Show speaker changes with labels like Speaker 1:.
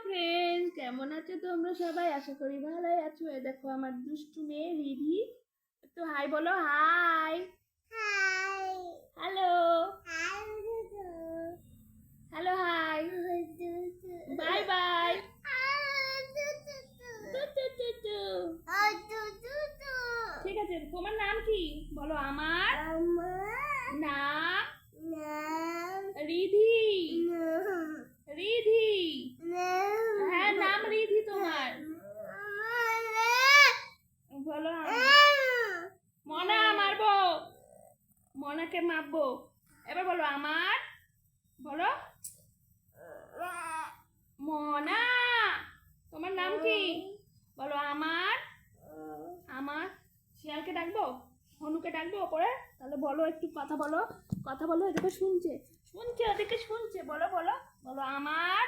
Speaker 1: Friends, কেমন আছো তোমরা সবাই? আশা করি ভালোই আছো। এই দেখো আমার দুষ্টু মেয়ে রিধি। একটু হাই বলো, hi. Hello hello, hi, bye bye. ঠিক আছে, তোমার নাম কি বলো? আমার নাম রিধি। রিধি, হ্যাঁ নাম রিধি তোমার। বলো মনা, মারবো, মনাকে মারবো। এবার বলো আমার, বলো মনা। তোমার নাম কি বলো? আমার আমার শিয়ালকে ডাকবো, হনুকে ডাকবো ওপরে? তাহলে বলো, একটু কথা বলো, কথা বলো। এদিকে শুনছে, শুনছে, ওদিকে শুনছে। বলো বলো বলো আমার